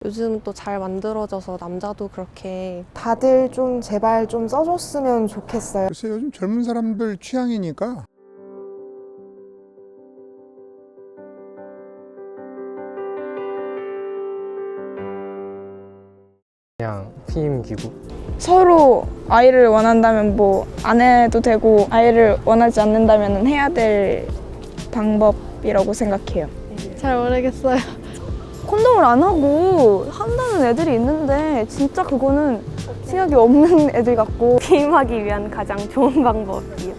요즘 또 잘 만들어져서 남자도 그렇게 다들 좀 제발 좀 써줬으면 좋겠어요. 글쎄 요즘 젊은 사람들 취향이니까. 그냥 피임 기구. 서로 아이를 원한다면 뭐 안 해도 되고 아이를 원하지 않는다면 해야 될 방법이라고 생각해요. 잘 모르겠어요. 콘돔을 안 하고 한다는 애들이 있는데 진짜 그거는 치약이 없는 애들 같고 피임하기 위한 가장 좋은 방법이요.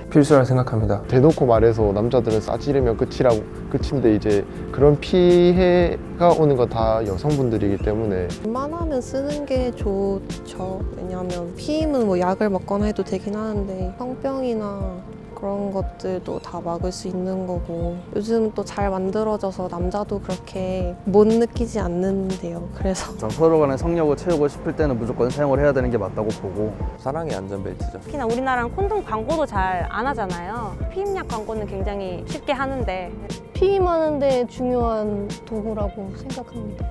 필수라 생각합니다. 대놓고 말해서 남자들은 싸지르면 끝인데 이제 그런 피해가 오는 건 다 여성분들이기 때문에 웬만하면 쓰는 게 좋죠. 왜냐하면 피임은 뭐 약을 먹거나 해도 되긴 하는데 성병이나 그런 것들도 다 막을 수 있는 거고 요즘 또 잘 만들어져서 남자도 그렇게 못 느끼지 않는데요. 그래서 서로 간에 성욕을 채우고 싶을 때는 무조건 사용을 해야 되는 게 맞다고 보고. 사랑의 안전벨트죠. 특히나 우리나라는 콘돔 광고도 잘 안 하잖아요. 피임약 광고는 굉장히 쉽게 하는데 피임하는데 중요한 도구라고 생각합니다.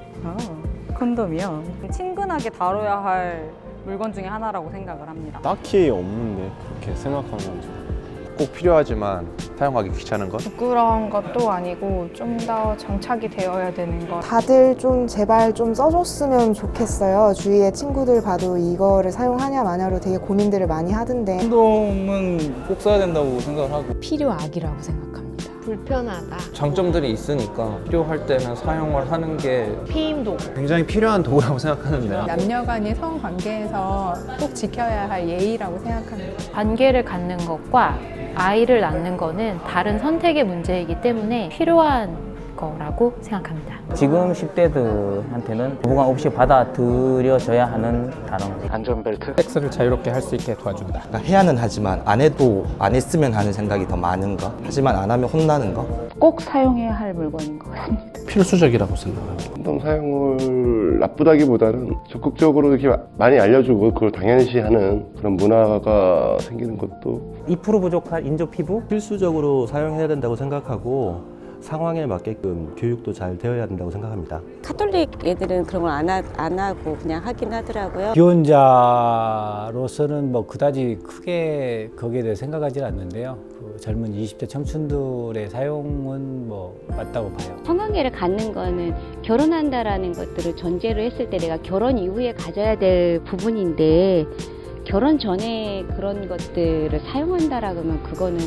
콘돔이요? 친근하게 다뤄야 할 물건 중에 하나라고 생각을 합니다. 딱히 없는데 그렇게 생각하면 좀. 꼭 필요하지만 사용하기 귀찮은 것? 부끄러운 것도 아니고 좀 더 정착이 되어야 되는 것. 다들 좀 제발 좀 써줬으면 좋겠어요. 주위에 친구들 봐도 이거를 사용하냐 마냐로 되게 고민들을 많이 하던데 콘돔은 꼭 써야 된다고 생각을 하고. 필요악이라고 생각합니다. 불편하다. 장점들이 있으니까 필요할 때는 사용을 하는 게 피임도 굉장히 필요한 도구라고 생각하는데 남녀 간의 성관계에서 꼭 지켜야 할 예의라고 생각합니다. 관계를 갖는 것과 아이를 낳는 거는 다른 선택의 문제이기 때문에 필요한 거라고 생각합니다. 지금 10대들한테는 거부감 없이 받아들여져야 하는 단어. 안전벨트. 섹스를 자유롭게 할 수 있게 도와준다. 그러니까 해야는 하지만 안 해도 안 했으면 하는 생각이 더 많은 거. 하지만 안 하면 혼나는 거. 꼭 사용해야 할 물건인 것 같습니다. 필수적이라고 생각합니다. 콘돔 사용을 나쁘다기보다는 적극적으로 이렇게 많이 알려주고 그걸 당연시하는 그런 문화가 생기는 것도 2% 부족한 인조 피부? 필수적으로 사용해야 된다고 생각하고 상황에 맞게끔 교육도 잘 되어야 된다고 생각합니다. 카톨릭 애들은 그런 걸 안 하고 그냥 하긴 하더라고요. 기혼자로서는 뭐 그다지 크게 거기에 대해 생각하지는 않는데요. 그 젊은 20대 청춘들의 사용은 뭐 맞다고 봐요. 성관계를 갖는 거는 결혼한다라는 것들을 전제로 했을 때 내가 결혼 이후에 가져야 될 부분인데 결혼 전에 그런 것들을 사용한다라고 하면 그거는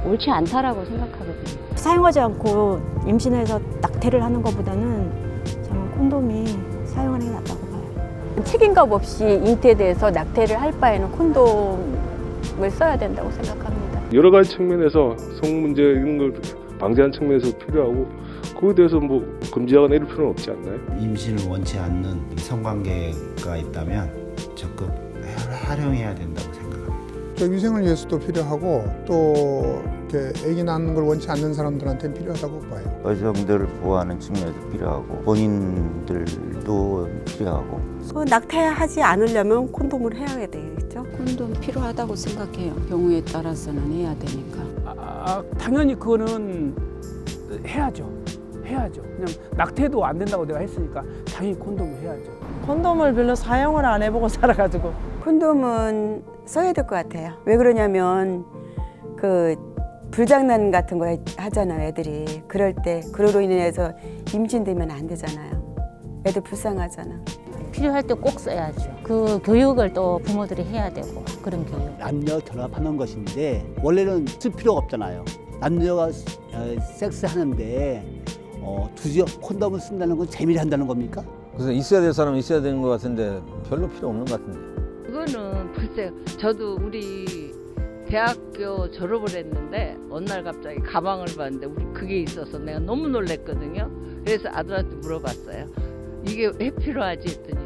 옳지 않다라고 생각하거든요. 사용하지 않고 임신해서 낙태를 하는 것보다는 저는 콘돔이 사용하는 게 낫다고 봐요. 책임감 없이 잉태돼서 낙태를 할 바에는 콘돔을 써야 된다고 생각합니다. 여러 가지 측면에서 성 문제 이런 걸 방지하는 측면에서 필요하고 그거에 대해서 뭐 금지하거나 이럴 필요는 없지 않나요? 임신을 원치 않는 성관계가 있다면 적극 활용해야 된다고 생각합니다. 위생을 위해서도 필요하고 또 이렇게 아기 낳는 걸 원치 않는 사람들한테는 필요하다고 봐요. 여성들을 보호하는 측면에도 필요하고 본인들도 필요하고. 낙태하지 않으려면 콘돔을 해야 되겠죠? 콘돔 필요하다고 생각해요. 경우에 따라서는 해야 되니까. 당연히 그거는 해야죠. 그냥 낙태도 안 된다고 내가 했으니까 당연히 콘돔을 해야죠. 콘돔을 별로 사용을 안 해보고 살아가지고. 콘돔은 써야 될 것 같아요. 왜 그러냐면 그 불장난 같은 거 하잖아요, 애들이. 그럴 때 그로 인해서 임신되면 안 되잖아요. 애들 불쌍하잖아. 필요할 때 꼭 써야죠. 그 교육을 또 부모들이 해야 되고 그런 교육. 남녀 결합하는 것인데 원래는 쓸 필요가 없잖아요. 남녀가 섹스하는데 두지 콘돔을 쓴다는 건 재미를 한다는 겁니까? 그래서 있어야 될 사람은 있어야 되는 것 같은데 별로 필요 없는 것 같은데. 그거는 글쎄요. 저도 우리 대학교 졸업을 했는데 어느 날 갑자기 가방을 봤는데 우리 그게 있어서 내가 너무 놀랬거든요. 그래서 아들한테 물어봤어요. 이게 왜 필요하지 했더니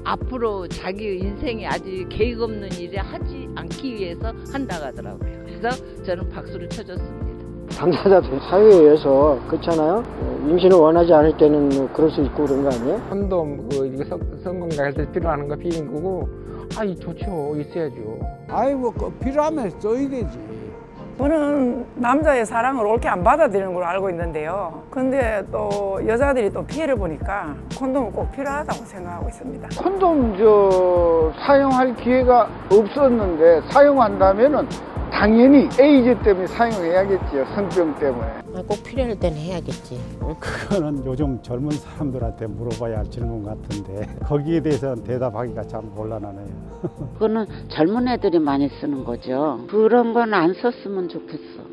앞으로 자기 인생에 아주 계획 없는 일을 하지 않기 위해서 한다고 하더라고요. 그래서 저는 박수를 쳐줬습니다. 당사자들 사유에 의해서 그렇잖아요. 임신을 원하지 않을 때는 뭐 그럴 수 있고 그런 거 아니에요? 콘돔 성건강할 때 필요한 거 피임 거고 좋죠. 있어야죠. 아이고 필요하면 써야 되지. 저는 남자의 사랑을 옳게 안 받아들이는 걸로 알고 있는데요. 근데 또 여자들이 또 피해를 보니까 콘돔은 꼭 필요하다고 생각하고 있습니다. 콘돔 사용할 기회가 없었는데 사용한다면은 당연히 에이즈 때문에 사용해야겠지요. 성병 때문에. 꼭 필요할 때는 해야겠지. 그거는 요즘 젊은 사람들한테 물어봐야 할 질문 같은데 거기에 대해서는 대답하기가 참 곤란하네요. 그거는 젊은 애들이 많이 쓰는 거죠. 그런 건 안 썼으면 좋겠어.